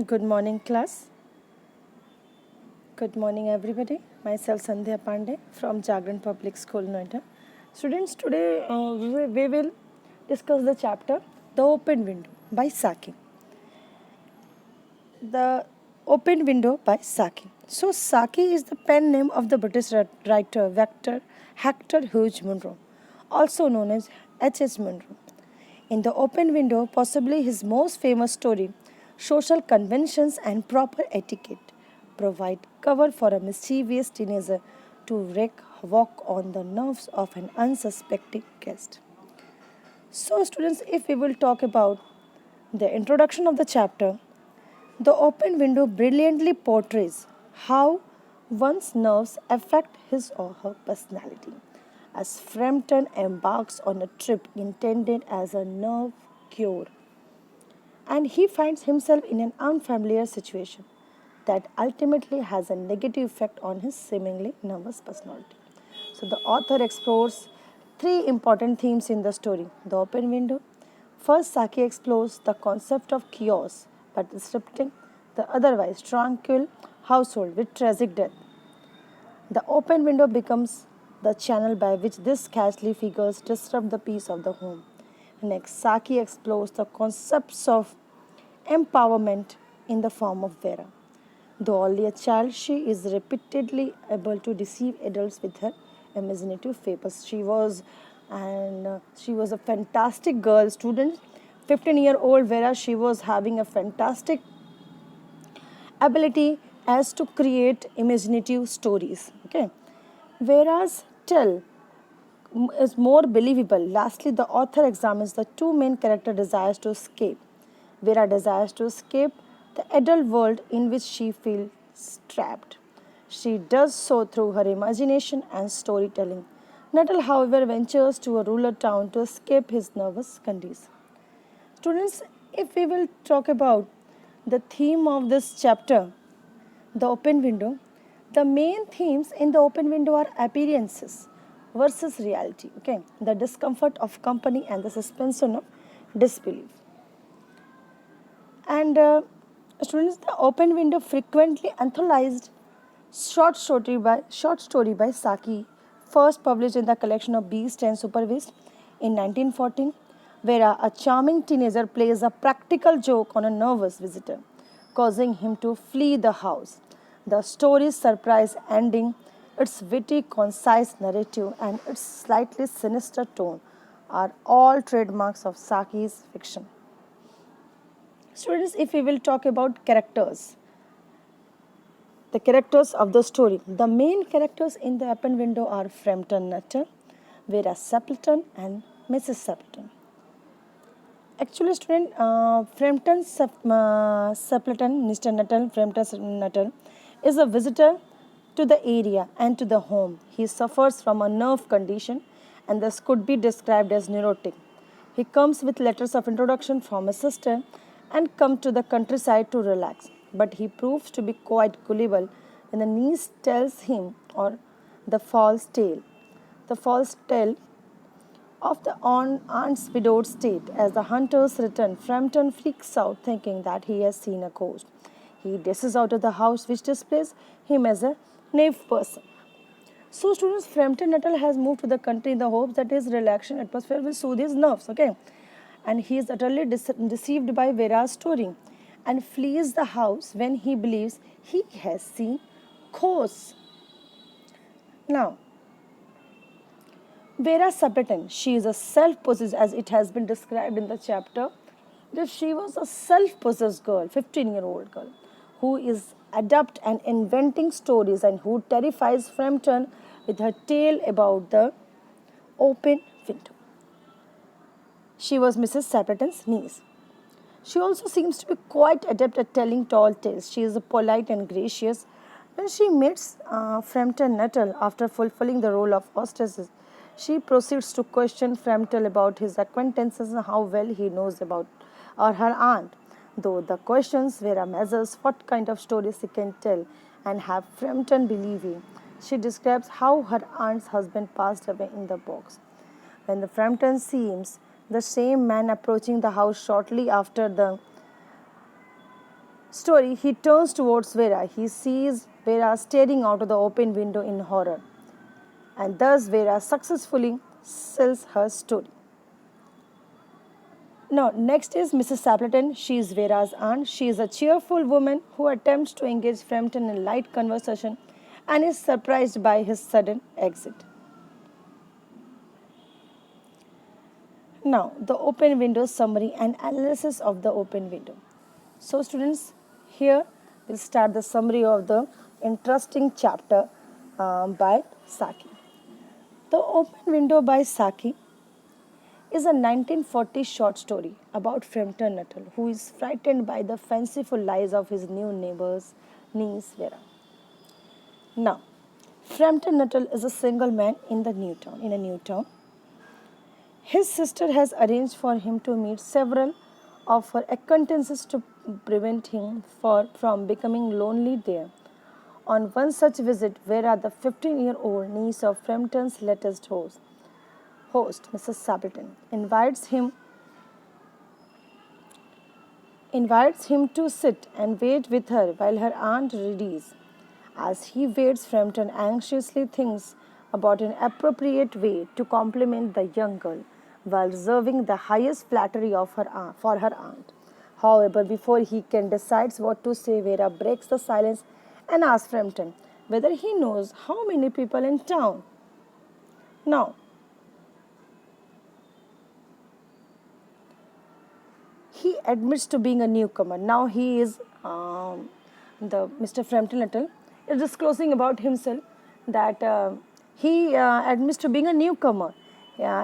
Good morning, class. Good morning, everybody. Myself, Sandhya Pandey from Jagran Public School, Noida. Students, today we will discuss the chapter The Open Window by Saki. The Open Window by Saki. So, Saki is the pen name of the British writer Hector Hughes Munro, also known as H.H. Munro. In The Open Window, possibly his most famous story, social conventions and proper etiquette provide cover for a mischievous teenager to wreak havoc on the nerves of an unsuspecting guest. So, students, if we will talk about the introduction of the chapter, the open window brilliantly portrays how one's nerves affect his or her personality. As Frampton embarks on a trip intended as a nerve cure, and he finds himself in an unfamiliar situation that ultimately has a negative effect on his seemingly nervous personality. So, the author explores three important themes in the story: the open window. First, Saki explores the concept of chaos by disrupting the otherwise tranquil household with tragic death. The open window becomes the channel by which these ghastly figures disrupt the peace of the home. Next, Saki explores the concepts of empowerment in the form of Vera. Though only a child, she is repeatedly able to deceive adults with her imaginative favors. She was a fantastic girl student. 15-year-old Vera, she was having a fantastic ability as to create imaginative stories. Okay, whereas tell is more believable. Lastly, the author examines the two main character desires to escape. Vera desires to escape the adult world in which she feels trapped. She does so through her imagination and storytelling. Nuttall, however, ventures to a rural town to escape his nervous condition. Students, if we will talk about the theme of this chapter, the open window, the main themes in the open window are appearances versus reality. Okay, the discomfort of company and the suspension of disbelief. And students, the open window frequently anthologized short story by Saki, first published in the collection of Beast and Super Beast in 1914, where a charming teenager plays a practical joke on a nervous visitor, causing him to flee the house. The story's surprise ending, its witty, concise narrative, and its slightly sinister tone are all trademarks of Saki's fiction. Students, if we will talk about characters, the characters of the story. The main characters in the open window are Frampton Nutter, Vera Sapleton, and Mrs. Sapleton. Actually, student, Sapleton, Mr. Nuttall, Frampton Nuttall, is a visitor to the area and to the home. He suffers from a nerve condition and thus could be described as neurotic. He comes with letters of introduction from his sister and comes to the countryside to relax. But he proves to be quite gullible when the niece tells him or the false tale. The false tale of the aunt's widowed state. As the hunters return, Frampton freaks out thinking that he has seen a ghost. He dashes out of the house, which displays him as a naive person. So, students, Frampton Nuttall has moved to the country in the hopes that his relaxing atmosphere will soothe his nerves, okay? And he is utterly deceived by Vera's story and flees the house when he believes he has seen ghosts. Now, Vera Sapleton, she is a self-possessed, as it has been described in the chapter, that she was a self-possessed girl, 15-year-old girl, who is adept and inventing stories and who terrifies Frampton with her tale about the open window. She was Mrs. Sapleton's niece. She also seems to be quite adept at telling tall tales. She is polite and gracious. When she meets Frampton Nuttall after fulfilling the role of hostess, she proceeds to question Frampton about his acquaintances and how well he knows about her aunt. Though the questions Vera measures what kind of stories he can tell and have Frampton believe in. She describes how her aunt's husband passed away in the box. When the Frampton sees the same man approaching the house shortly after, the story, he turns towards Vera. He sees Vera staring out of the open window in horror. And thus Vera successfully sells her story. Now, next is Mrs. Sapleton. She is Vera's aunt. She is a cheerful woman who attempts to engage Frampton in light conversation and is surprised by his sudden exit. Now, the open window summary and analysis of the open window. So, students, here we'll start the summary of the interesting chapter by Saki. The Open Window by Saki is a 1940 short story about Frampton Nuttall, who is frightened by the fanciful lies of his new neighbor's niece Vera. Now, Frampton Nuttall is a single man in a new town. His sister has arranged for him to meet several of her acquaintances to prevent him from becoming lonely there. On one such visit, Vera, the 15-year-old niece of Frampton's latest host, Mrs. Sapleton, invites him to sit and wait with her while her aunt reads. As he waits, Frampton anxiously thinks about an appropriate way to compliment the young girl while reserving the highest flattery for her aunt. However, before he can decide what to say, Vera breaks the silence and asks Frampton whether he knows how many people in town. Now, he admits to being a newcomer. Now he is the Mr. Frampton Nuttall is disclosing about himself that he admits to being a newcomer.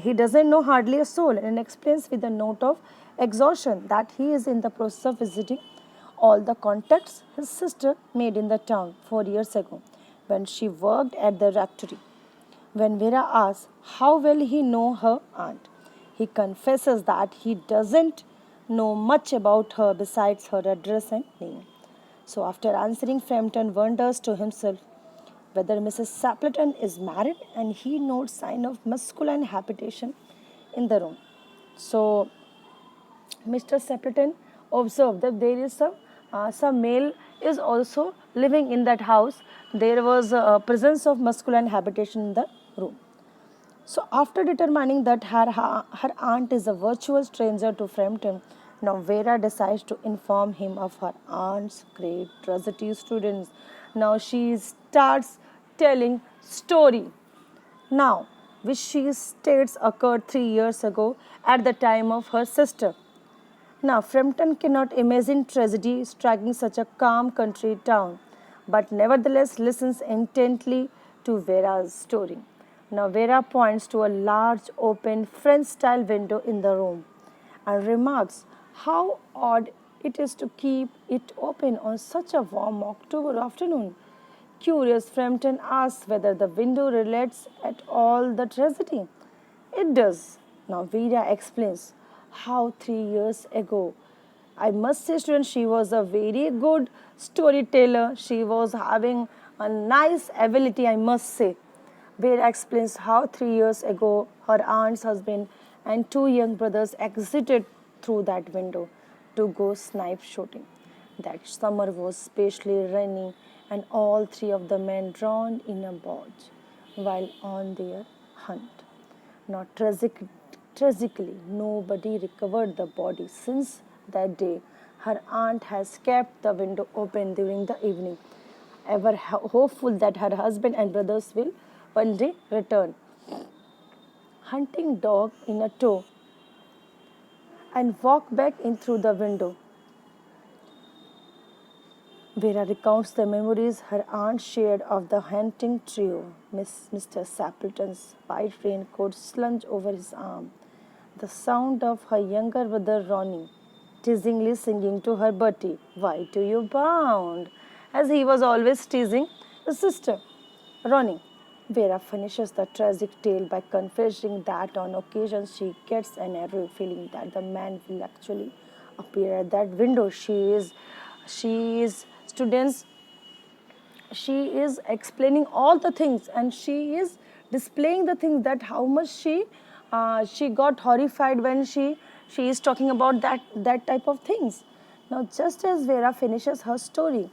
He doesn't know hardly a soul and explains with a note of exhaustion that he is in the process of visiting all the contacts his sister made in the town 4 years ago when she worked at the rectory. When Vera asks how well he know her aunt, he confesses that he doesn't know much about her besides her address and name. So after answering, Frampton wonders to himself whether Mrs. Sapleton is married, and he notes sign of masculine habitation in the room. So Mr. Sapleton observed that there is some male is also living in that house. There was a presence of masculine habitation in the room. So after determining that her aunt is a virtual stranger to Frampton, now Vera decides to inform him of her aunt's great tragedy students. Now she starts telling story. Now, which she states occurred 3 years ago at the time of her sister. Now, Frampton cannot imagine tragedy striking such a calm country town, but nevertheless listens intently to Vera's story. Now, Vera points to a large open French-style window in the room and remarks how odd it is to keep it open on such a warm October afternoon. Curious, Frampton asks whether the window relates at all the tragedy. It does. Now Vera explains how 3 years ago, I must say, students, she was a very good storyteller. She was having a nice ability, I must say. Vera explains how 3 years ago her aunt's husband and two young brothers exited through that window to go snipe shooting. That summer was especially rainy, and all three of the men drowned in a barge while on their hunt. Now, tragically, nobody recovered the body since that day. Her aunt has kept the window open during the evening, ever hopeful that her husband and brothers will one day return. Hunting dog in a tow and walk back in through the window. Vera recounts the memories her aunt shared of the hunting trio. Mr. Sapleton's white raincoat slung over his arm. The sound of her younger brother Ronnie teasingly singing to her Bertie, "Why do you bound?" as he was always teasing his sister, Ronnie. Vera finishes the tragic tale by confessing that on occasions she gets an arrow feeling that the man will actually appear at that window. She is students, she is explaining all the things, and she is displaying the things that how much she got horrified when she is talking about that type of things. Now, just as Vera finishes her story,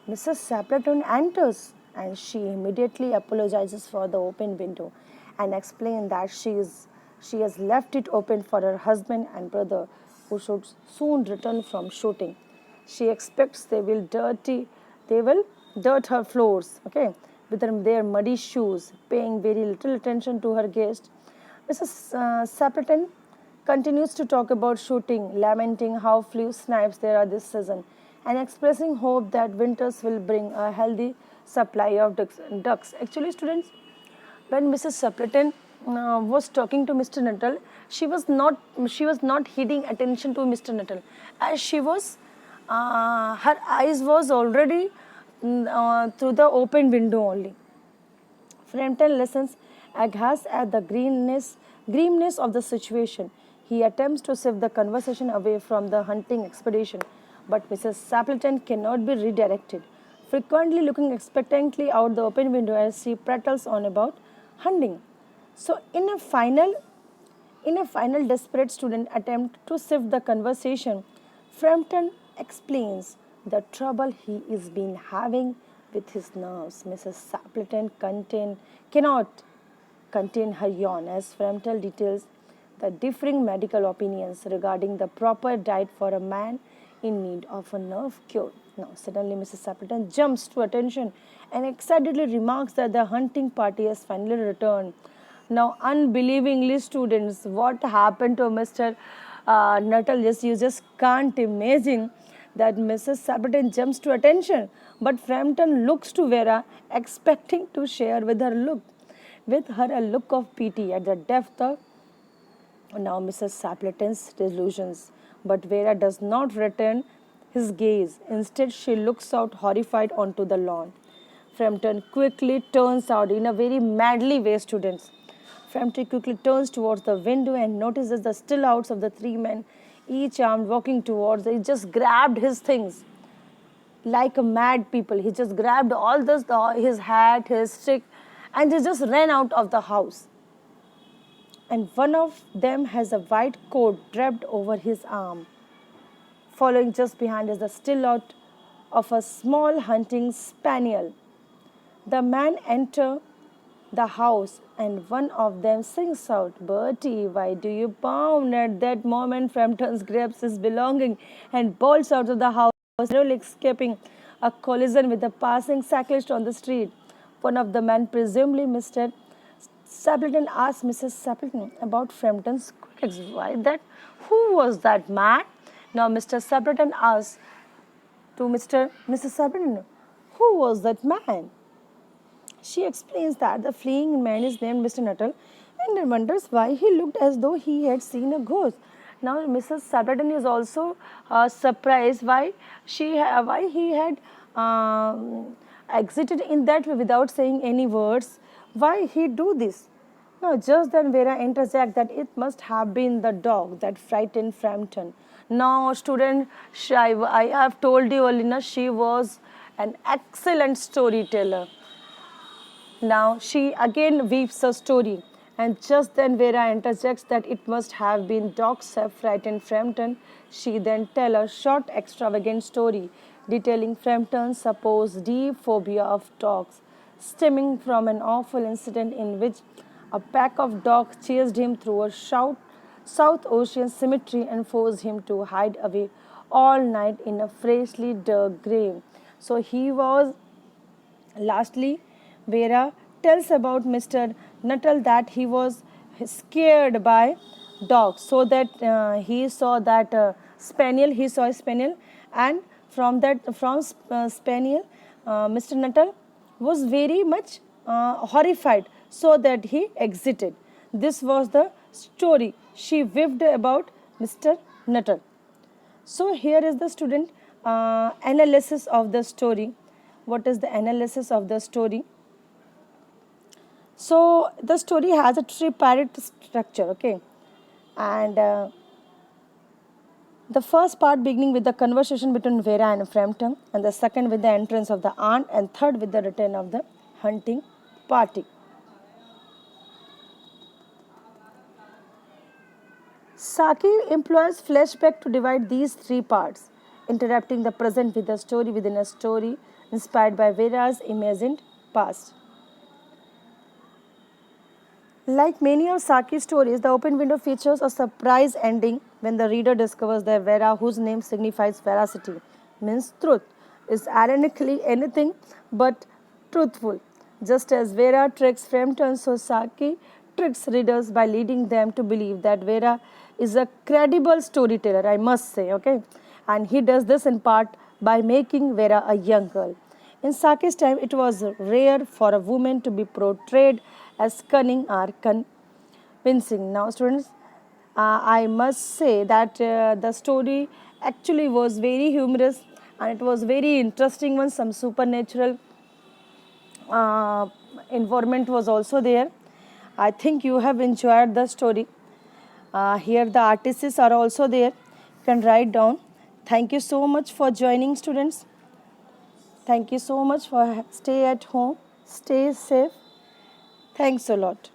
Mrs. Sapleton enters and she immediately apologizes for the open window and explains that she has left it open for her husband and brother who should soon return from shooting. She expects they will dirt her floors, okay, with their muddy shoes, paying very little attention to her guest. Mrs. Sapleton continues to talk about shooting, lamenting how few snipes there are this season, and expressing hope that winters will bring a healthy supply of ducks. Actually, students, when Mrs. Sapleton was talking to Mr. Nuttall, she was not heeding attention to Mr. Nuttall, as she was her eyes was already through the open window only. Frampton listens aghast at the grimness of the situation. He attempts to shift the conversation away from the hunting expedition, but Mrs. Sapleton cannot be redirected, frequently looking expectantly out the open window as she prattles on about hunting. So, in a final desperate student attempt to shift the conversation, Frampton explains the trouble he is been having with his nerves. Mrs. Sapleton cannot contain her yawn as Frampton details the differing medical opinions regarding the proper diet for a man in need of a nerve cure. Now, suddenly Mrs. Sapleton jumps to attention and excitedly remarks that the hunting party has finally returned. Now, unbelievingly, students, what happened to Mr. Nuttall? You just can't imagine that Mrs. Sapleton jumps to attention, but Frampton looks to Vera, expecting to share with her a look of pity at the depth of now Mrs. Sapleton's delusions. But Vera does not return his gaze. Instead, she looks out horrified onto the lawn. Frampton quickly turns out in a very madly way, students. Frampton quickly turns towards the window and notices the still outs of the three men, each armed, walking towards. He just grabbed his things like a mad people. He just grabbed all this, his hat, his stick, and he just ran out of the house. And one of them has a white coat draped over his arm. Following just behind is the still out of a small hunting spaniel. The men enter the house and one of them sings out, "Bertie, why do you pound?" At that moment, Frampton grabs his belonging and bolts out of the house, narrowly escaping a collision with a passing cyclist on the street. One of the men, presumably Mr. Sapleton, asked Mrs. Sapleton about Frampton's quick exit. Why that? Who was that man? Now Mr. Sapleton asked to Mrs. Sapleton, who was that man? She explains that the fleeing man is named Mr. Nuttall and wonders why he looked as though he had seen a ghost. Now Mrs. Sapleton is also surprised why he had exited in that way without saying any words. Why he do this? Now just then Vera interjects that it must have been the dog that frightened Frampton. Now student, I have told you earlier, she was an excellent storyteller. Now she again weaves a story, and just then Vera interjects that it must have been dogs have frightened Frampton. She then tells a short, extravagant story detailing Frampton's supposed deep phobia of dogs, stemming from an awful incident in which a pack of dogs chased him through a South Ocean cemetery and forced him to hide away all night in a freshly dug grave. So he was lastly Vera tells about Mr. Nuttall that he was scared by dogs, so that he saw that spaniel. He saw a spaniel, and from spaniel, Mr. Nuttall was very much horrified, so that he exited. This was the story she weaved about Mr. Nuttall. So here is the student analysis of the story. What is the analysis of the story? So the story has a tripartite structure, okay, and the first part beginning with the conversation between Vera and Frampton, and the second with the entrance of the aunt, and third with the return of the hunting party. Saki employs flashback to divide these three parts. interrupting the present with a story within a story inspired by Vera's imagined past. Like many of Saki's stories, the open window features a surprise ending when the reader discovers that Vera, whose name signifies veracity, means truth, is ironically anything but truthful. Just as Vera tricks Frampton, so Saki tricks readers by leading them to believe that Vera is a credible storyteller, I must say, okay? And he does this in part by making Vera a young girl. In Saki's time, it was rare for a woman to be portrayed as cunning or convincing. Now, students, I must say that the story actually was very humorous and it was very interesting one. Some supernatural uh, environment was also there. I think you have enjoyed the story. Here the artists are also there. You can write down. Thank you so much for joining, students. Thank you so much for stay at home. Stay safe. Thanks a lot.